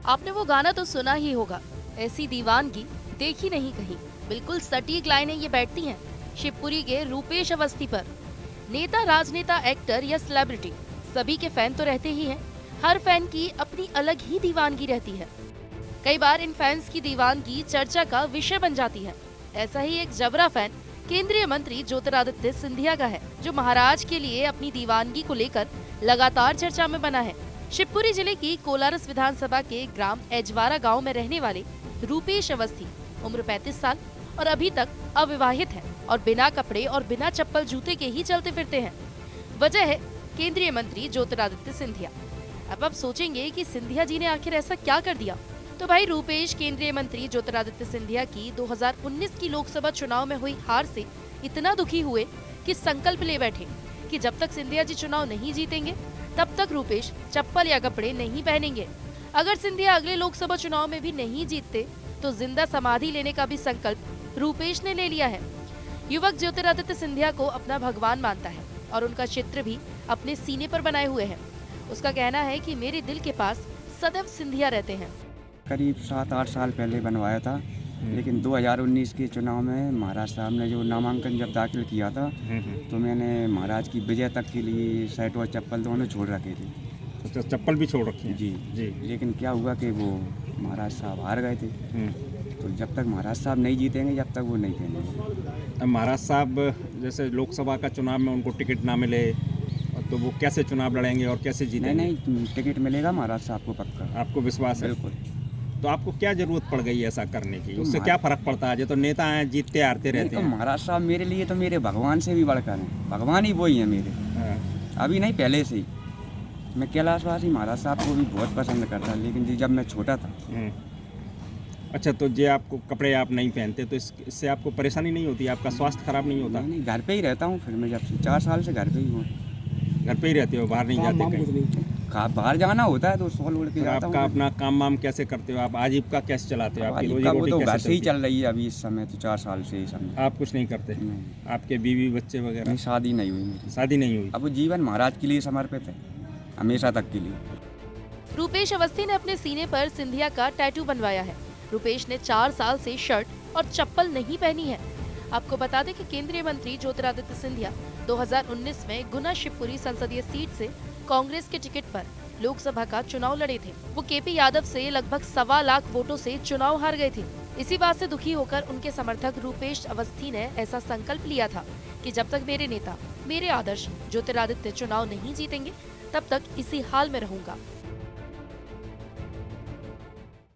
आपने वो गाना तो सुना ही होगा, ऐसी दीवानगी देखी नहीं कहीं। बिल्कुल सटीक लाइनें ये बैठती हैं शिवपुरी के रूपेश अवस्थी पर। नेता, राजनेता, एक्टर या सेलिब्रिटी, सभी के फैन तो रहते ही हैं। हर फैन की अपनी अलग ही दीवानगी रहती है। कई बार इन फैंस की दीवानगी चर्चा का विषय बन जाती है। ऐसा ही एक जबरा फैन केंद्रीय मंत्री ज्योतिरादित्य सिंधिया का है, जो महाराज के लिए अपनी दीवानगी को लेकर लगातार चर्चा में बना है। शिवपुरी जिले की कोलारस विधानसभा के ग्राम एजवारा गांव में रहने वाले रूपेश अवस्थी उम्र 35 साल और अभी तक अविवाहित है और बिना कपड़े और बिना चप्पल जूते के ही चलते फिरते हैं। वजह है केंद्रीय मंत्री ज्योतिरादित्य सिंधिया। अब आप सोचेंगे कि सिंधिया जी ने आखिर ऐसा क्या कर दिया? तो भाई, रूपेश केंद्रीय मंत्री ज्योतिरादित्य सिंधिया की 2019 की लोकसभा चुनाव में हुई हार से इतना दुखी हुए कि संकल्प ले बैठे कि जब तक सिंधिया जी चुनाव नहीं जीतेंगे तब तक रूपेश चप्पल या कपड़े नहीं पहनेंगे। अगर सिंधिया अगले लोकसभा चुनाव में भी नहीं जीतते तो जिंदा समाधि लेने का भी संकल्प रूपेश ने ले लिया है। युवक ज्योतिरादित्य सिंधिया को अपना भगवान मानता है और उनका चित्र भी अपने सीने पर बनाए हुए है। उसका कहना है कि मेरे दिल के पास सदैव सिंधिया रहते हैं। करीब 7-8 साल पहले बनवाया था, लेकिन 2019 के चुनाव में महाराज साहब ने जो नामांकन जब दाखिल किया था तो मैंने महाराज की विजय तक के लिए शर्ट और चप्पल दोनों छोड़ रखे थे। अच्छा, चप्पल भी छोड़ रखी है? जी जी। लेकिन क्या हुआ कि वो महाराज साहब हार गए थे, तो जब तक महाराज साहब नहीं जीतेंगे जब तक वो नहीं पहनेंगे। अब महाराज साहब जैसे लोकसभा का चुनाव में उनको टिकट ना मिले तो वो कैसे चुनाव लड़ेंगे और कैसे जीतेंगे? नहीं, टिकट मिलेगा महाराज साहब को पक्का। आपको विश्वास है? बिल्कुल। तो आपको क्या जरूरत पड़ गई ऐसा करने की? उससे क्या फर्क पड़ता है? ये तो नेता हैं, जीतते हारते रहते तो हैं। महाराज साहब मेरे लिए तो मेरे भगवान से भी बढ़कर हैं। भगवान ही वही है मेरे, अभी नहीं पहले से ही। मैं कैलाशवासी महाराज साहब को भी बहुत पसंद करता, लेकिन जी जब मैं छोटा था। अच्छा, तो ये आपको कपड़े आप नहीं पहनते तो इससे आपको परेशानी नहीं होती? आपका स्वास्थ्य खराब नहीं होता? नहीं, घर पे ही रहता हूँ। फिर मैं जब से 4 साल से घर पे ही हूँ। घर पे ही रहते हो, बाहर नहीं जाते कहीं? बाहर जाना होता है तो सॉल उड़ के तो जाता हूँ। आपका अपना काम वाम कैसे करते हो? आप आजीविका कैसे चलाते हो? आपकी रोजी वो रोटी तो कैसे घर से ही चलती है? चल रही है अभी इस समय, तो 4 साल से ही समय। आप कुछ नहीं करते? नहीं। आपके बीवी बच्चे वगैरह? नहीं, शादी नहीं हुई मेरी। शादी नहीं हुई? अब वो जीवन महाराज के लिए समर्पित है, हमेशा तक के लिए। रूपेश अवस्थी ने अपने सीने पर सिंधिया का टैटू बनवाया है। रूपेश ने 4 साल से शर्ट और चप्पल नहीं पहनी है। आपको बता दें कि केंद्रीय मंत्री ज्योतिरादित्य सिंधिया 2019 में गुना शिवपुरी संसदीय सीट से कांग्रेस के टिकट पर लोकसभा का चुनाव लड़े थे। वो केपी यादव से लगभग 1.25 लाख वोटों से चुनाव हार गए थे। इसी बात से दुखी होकर उनके समर्थक रूपेश अवस्थी ने ऐसा संकल्प लिया था कि जब तक मेरे नेता, मेरे आदर्श ज्योतिरादित्य चुनाव नहीं जीतेंगे तब तक इसी हाल में रहूंगा।